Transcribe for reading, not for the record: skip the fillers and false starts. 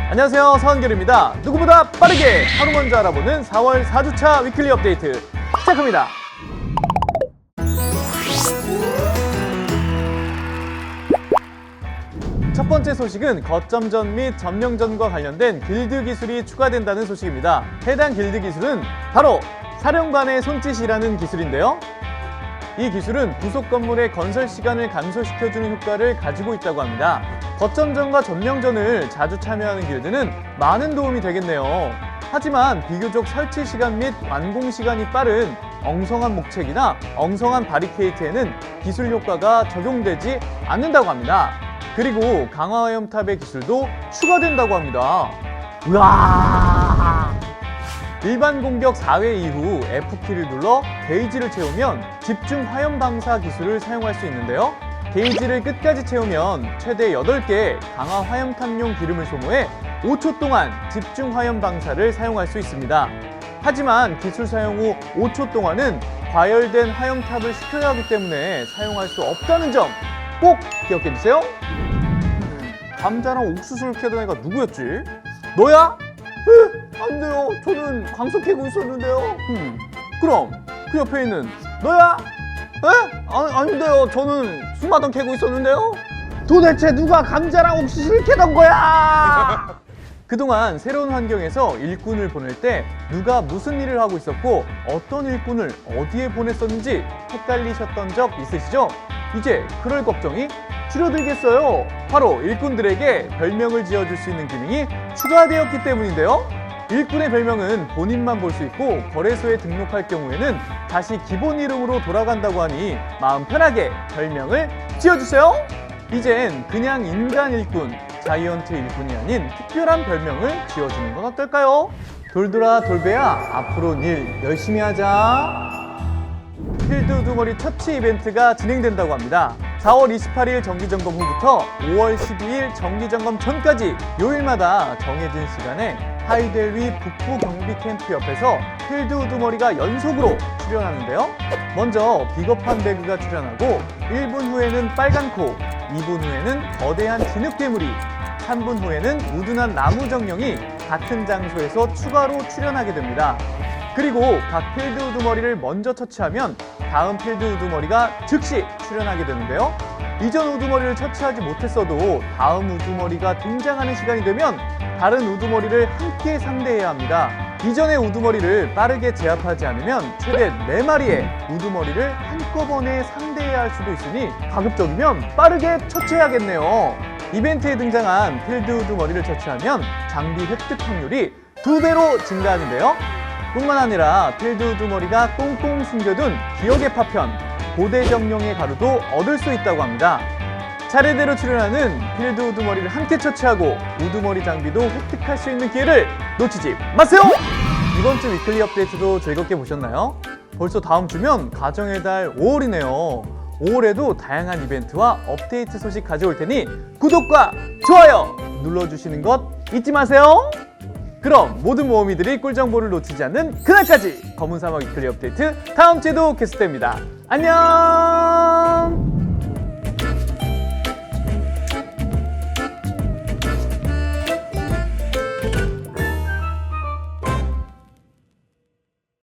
안녕하세요, 서한결입니다. 누구보다 빠르게 하루 먼저 알아보는 4월 4주차 위클리 업데이트 시작합니다. 첫 번째 소식은 거점전 및 점령전과 관련된 길드 기술이 추가된다는 소식입니다. 해당 길드 기술은 바로 사령관의 손짓이라는 기술인데요. 이 기술은 부속 건물의 건설 시간을 감소시켜주는 효과를 가지고 있다고 합니다. 거점전과 점령전을 자주 참여하는 길드는 많은 도움이 되겠네요. 하지만 비교적 설치 시간 및 완공 시간이 빠른 엉성한 목책이나 엉성한 바리케이트에는 기술 효과가 적용되지 않는다고 합니다. 그리고 강화 화염탑의 기술도 추가된다고 합니다. 우와! 일반 공격 4회 이후 F키를 눌러 게이지를 채우면 집중 화염 방사 기술을 사용할 수 있는데요. 게이지를 끝까지 채우면 최대 8개 강화 화염탑용 기름을 소모해 5초 동안 집중 화염 방사를 사용할 수 있습니다. 하지만 기술 사용 후 5초 동안은 과열된 화염탑을 식혀야 하기 때문에 사용할 수 없다는 점 꼭 기억해주세요. 감자랑 옥수수를 캐던 애가 누구였지? 너야? 안 돼요. 저는 광석 캐고 있었는데요. 그럼 그 옆에 있는 너야? 아닌데요. 저는 수마던 캐고 있었는데요. 도대체 누가 감자랑 옥수수를 캐던 거야? 그동안 새로운 환경에서 일꾼을 보낼 때 누가 무슨 일을 하고 있었고 어떤 일꾼을 어디에 보냈었는지 헷갈리셨던 적 있으시죠? 이제 그럴 걱정이 줄어들겠어요. 바로 일꾼들에게 별명을 지어줄 수 있는 기능이 추가되었기 때문인데요. 일꾼의 별명은 본인만 볼 수 있고 거래소에 등록할 경우에는 다시 기본 이름으로 돌아간다고 하니 마음 편하게 별명을 지어주세요. 이젠 그냥 인간 일꾼, 자이언트 일꾼이 아닌 특별한 별명을 지어주는 건 어떨까요? 돌돌아 돌배야, 앞으로 일 열심히 하자. 필드 우두머리 처치 이벤트가 진행된다고 합니다. 4월 28일 정기점검 후부터 5월 12일 정기점검 전까지 요일마다 정해진 시간에 하이델위 북부 경비 캠프 옆에서 필드 우두머리가 연속으로 출연하는데요. 먼저 비겁한 배그가 출연하고 1분 후에는 빨간 코, 2분 후에는 거대한 진흙괴물이, 3분 후에는 우둔한 나무 정령이 같은 장소에서 추가로 출연하게 됩니다. 그리고 각 필드 우두머리를 먼저 처치하면 다음 필드 우두머리가 즉시 출연하게 되는데요. 이전 우두머리를 처치하지 못했어도 다음 우두머리가 등장하는 시간이 되면 다른 우두머리를 함께 상대해야 합니다. 이전의 우두머리를 빠르게 제압하지 않으면 최대 4마리의 우두머리를 한꺼번에 상대해야 할 수도 있으니 가급적이면 빠르게 처치해야겠네요. 이벤트에 등장한 필드 우두머리를 처치하면 장비 획득 확률이 2배로 증가하는데요. 뿐만 아니라 필드 우두머리가 꽁꽁 숨겨둔 기억의 파편, 고대 정령의 가루도 얻을 수 있다고 합니다. 차례대로 출연하는 필드 우두머리를 함께 처치하고 우두머리 장비도 획득할 수 있는 기회를 놓치지 마세요! 이번 주 위클리 업데이트도 즐겁게 보셨나요? 벌써 다음 주면 가정의 달 5월이네요. 5월에도 다양한 이벤트와 업데이트 소식 가져올 테니 구독과 좋아요 눌러주시는 것 잊지 마세요! 그럼 모든 모험이들이 꿀정보를 놓치지 않는 그날까지 검은 사막 위클리 업데이트 다음 주에도 계속됩니다. 안녕!